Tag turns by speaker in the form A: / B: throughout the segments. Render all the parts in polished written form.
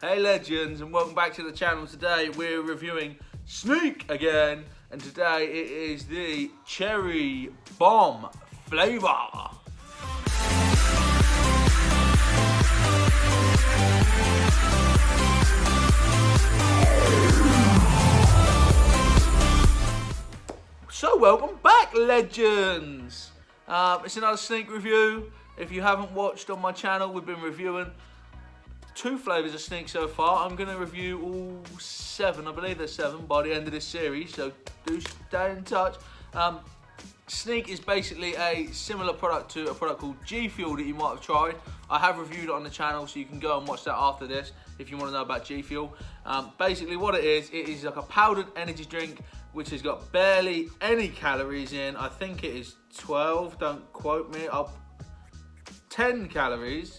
A: Hey legends, and welcome back to the channel. Today we're reviewing Sneak again, and today it is the Cherry Bomb flavour. So welcome back legends. It's another Sneak review. If you haven't watched on my channel, we've been reviewing 2 flavours of Sneak so far. I'm going to review all 7, I believe there's 7 by the end of this series, so do stay in touch. Sneak is basically a similar product to a product called Gfuel that you might have tried. I have reviewed it on the channel, so you can go and watch that after this if you want to know about Gfuel. Basically what it is like a powdered energy drink which has got barely any calories in. I think it is 12, don't quote me, 10 calories.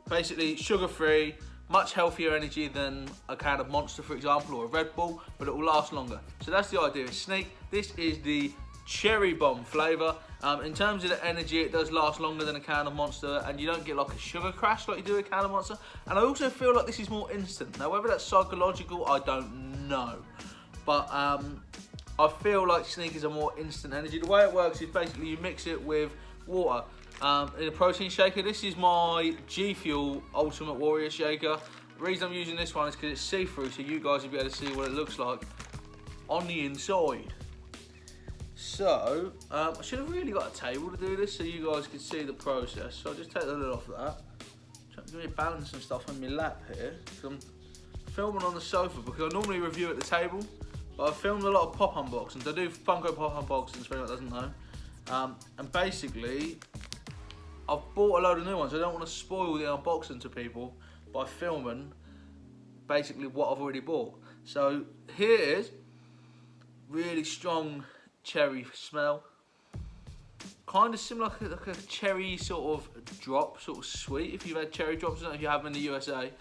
A: Basically sugar-free, much healthier energy than a can of Monster, for example, or a Red Bull, but it will last longer. So that's the idea of Sneak. This is the Cherry Bomb flavour. In terms of the energy, it does last longer than a can of Monster, and you don't get like a sugar crash like you do with a can of Monster. And I also feel like this is more instant. Now, whether that's psychological, I don't know. But I feel like Sneak is a more instant energy. The way it works is basically you mix it with water. In a protein shaker. This is my Gfuel Ultimate Warrior shaker. The reason I'm using this one is because it's see-through, so you guys will be able to see what it looks like on the inside. So, I should have really got a table to do this so you guys can see the process. So I'll just take the lid off of that. Trying to balance and stuff on my lap here. I'm filming on the sofa because I normally review at the table, but I've filmed a lot of pop unboxings. I do Funko Pop unboxings for anyone that doesn't know. And basically, I've bought a load of new ones. I don't want to spoil the unboxing to people by filming basically what I've already bought. So here it is. Really strong cherry smell. Kind of similar like a cherry sort of drop, sort of sweet if you've had cherry drops. I don't know if you have them in the USA.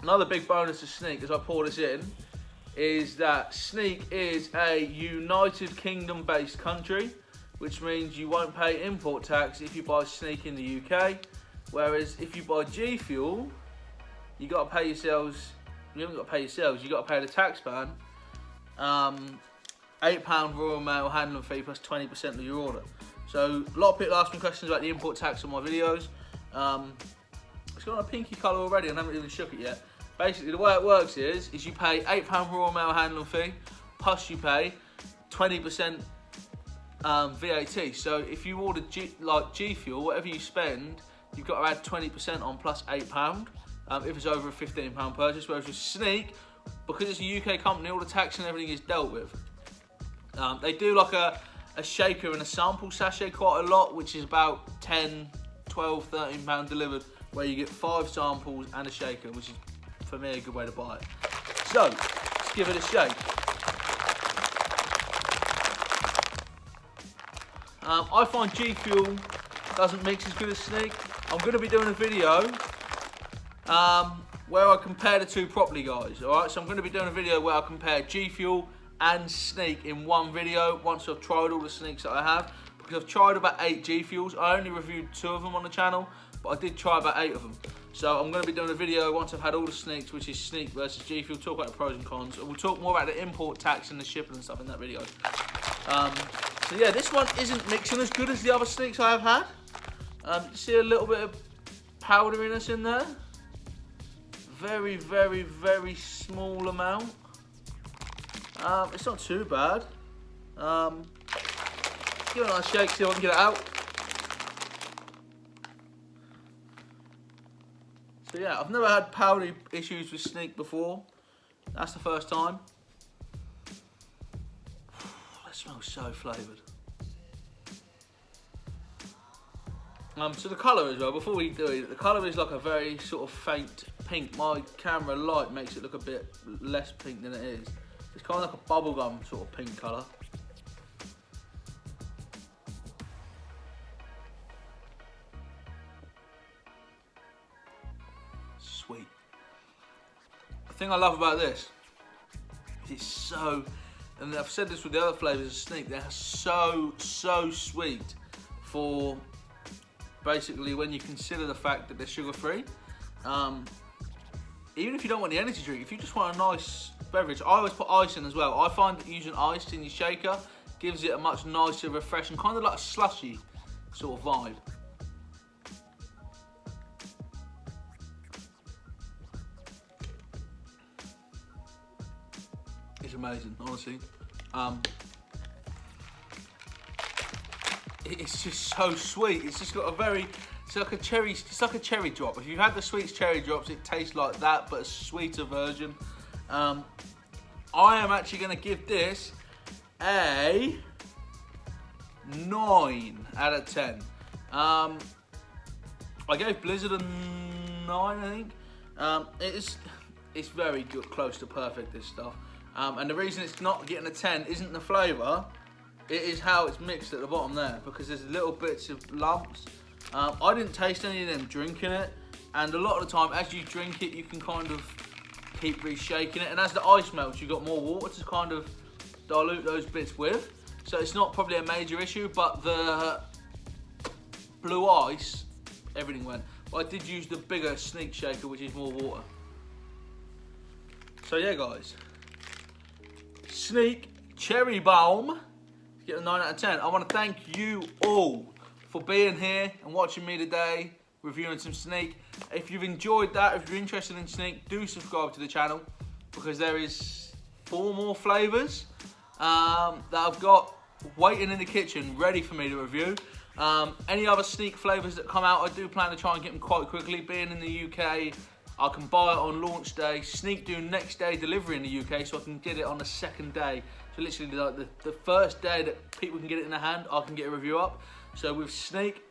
A: Another big bonus of Sneak as I pour this in is that Sneak is a United Kingdom based country, which means you won't pay import tax if you buy Sneak in the UK. Whereas if you buy Gfuel, you got to pay yourselves. You haven't got to pay yourselves. You got to pay the tax man. £8 Royal Mail handling fee plus 20% of your order. So a lot of people ask me questions about the import tax on my videos. It's got a pinky colour already, and I haven't even shook it yet. Basically, the way it works is you pay £8 Royal Mail handling fee, plus you pay 20%. VAT. So if you order Gfuel, whatever you spend, you've got to add 20% on plus £8 if it's over a £15 purchase. Whereas with Sneak, because it's a UK company, all the tax and everything is dealt with. They do like a shaker and a sample sachet quite a lot, which is about 10, 12, £13 delivered, where you get 5 samples and a shaker, which is for me a good way to buy it. So let's give it a shake. I find Gfuel doesn't mix as good as Sneak. I'm going to be doing a video where I compare the 2 properly, guys. Alright, so I'm going to be doing a video where I compare Gfuel and Sneak in one video once I've tried all the Sneaks that I have. Because I've tried about 8 Gfuels. I only reviewed 2 of them on the channel, but I did try about 8 of them. So I'm going to be doing a video once I've had all the Sneaks, which is Sneak versus Gfuel, talk about the pros and cons. And we'll talk more about the import tax and the shipping and stuff in that video. So yeah, this one isn't mixing as good as the other Sneaks I have had. You see a little bit of powderiness in there. Very, very, very small amount. It's not too bad. Give it a nice shake, see if I can get it out. So yeah, I've never had powdery issues with Sneak before. That's the first time. That smells so flavoured. So the colour as well, before we do it, the colour is like a very sort of faint pink. My camera light makes it look a bit less pink than it is. It's kind of like a bubblegum sort of pink colour. Sweet. The thing I love about this is it's so, and I've said this with the other flavours of Sneak, they're so sweet for basically when you consider the fact that they're sugar-free. Even if you don't want the energy drink, if you just want a nice beverage, I always put ice in as well. I find that using ice in your shaker gives it a much nicer, refreshing, kind of like a slushy sort of vibe. It's amazing, honestly. It's just so sweet. It's just got a very, it's like a cherry drop. If you've had the Sweets cherry drops, it tastes like that, but a sweeter version. I am actually going to give this a 9 out of 10. I gave Blizzard a 9, I think. It's very good, close to perfect, this stuff. And the reason it's not getting a 10 isn't the flavour, it is how it's mixed at the bottom there, because there's little bits of lumps. I didn't taste any of them drinking it, and a lot of the time as you drink it you can kind of keep reshaking it, and as the ice melts you've got more water to kind of dilute those bits with, so it's not probably a major issue. But the blue ice, everything went. But I did use the bigger Sneak shaker, which is more water. So yeah guys, Sneak Cherry Bomb, get a 9 out of 10. I want to thank you all for being here and watching me today, reviewing some Sneak. If you've enjoyed that, if you're interested in Sneak, do subscribe to the channel, because there is 4 more flavours that I've got waiting in the kitchen, ready for me to review. Any other Sneak flavours that come out, I do plan to try and get them quite quickly. Being in the UK, I can buy it on launch day. Sneak do next day delivery in the UK, so I can get it on the second day. So literally like the first day that people can get it in their hand, I can get a review up. So with Sneak,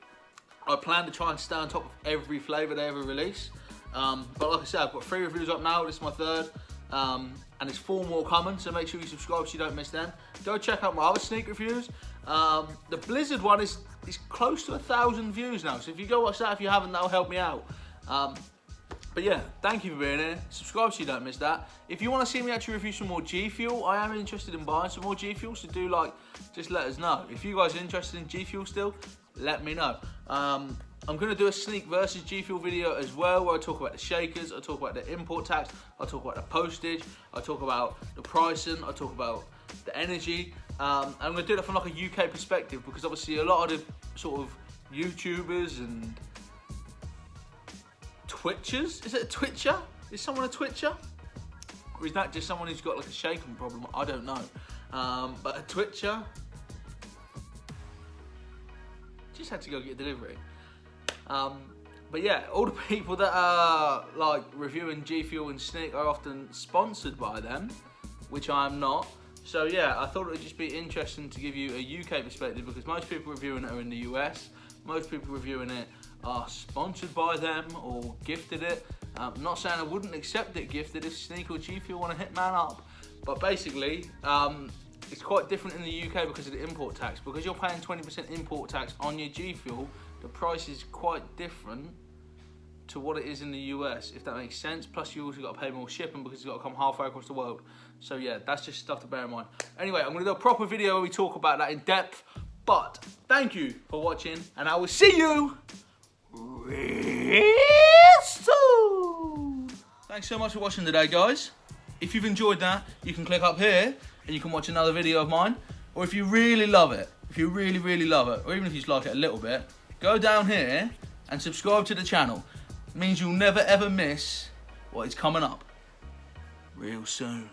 A: I plan to try and stay on top of every flavour they ever release. But like I said, I've got 3 reviews up now, this is my 3rd. And there's 4 more coming, so make sure you subscribe so you don't miss them. Go check out my other Sneak reviews. The Blizzard one is close to 1,000 views now, so if you go watch that if you haven't, that'll help me out. But yeah, thank you for being here. Subscribe so you don't miss that. If you want to see me actually review some more Gfuel, I am interested in buying some more Gfuel, so do just let us know. If you guys are interested in Gfuel still, let me know. I'm going to do a Sneak versus Gfuel video as well, where I talk about the shakers, I talk about the import tax, I talk about the postage, I talk about the pricing, I talk about the energy. And I'm going to do that from like a UK perspective, because obviously a lot of the sort of YouTubers and Twitchers, is it a Twitcher? Is someone a Twitcher? Or is that just someone who's got like a shaking problem? I don't know. But a Twitcher, just had to go get delivery. But yeah, all the people that are like reviewing Gfuel and Sneak are often sponsored by them, which I am not. So yeah, I thought it would just be interesting to give you a UK perspective, because most people reviewing it are in the US. Most people reviewing it are sponsored by them or gifted it. I'm not saying I wouldn't accept it gifted if Sneak or Gfuel want to hit man up, but basically it's quite different in the UK because of the import tax. Because you're paying 20% import tax on your Gfuel, the price is quite different to what it is in the US, if that makes sense. Plus you also got to pay more shipping because it's got to come halfway across the world. So yeah, that's just stuff to bear in mind. Anyway, I'm going to do a proper video where we talk about that in depth. But thank you for watching, and I will see you real soon. Thanks so much for watching today, guys. If you've enjoyed that, you can click up here and you can watch another video of mine. Or if you really love it, if you really love it, or even if you just like it a little bit, go down here and subscribe to the channel. It means you'll never ever miss what is coming up real soon.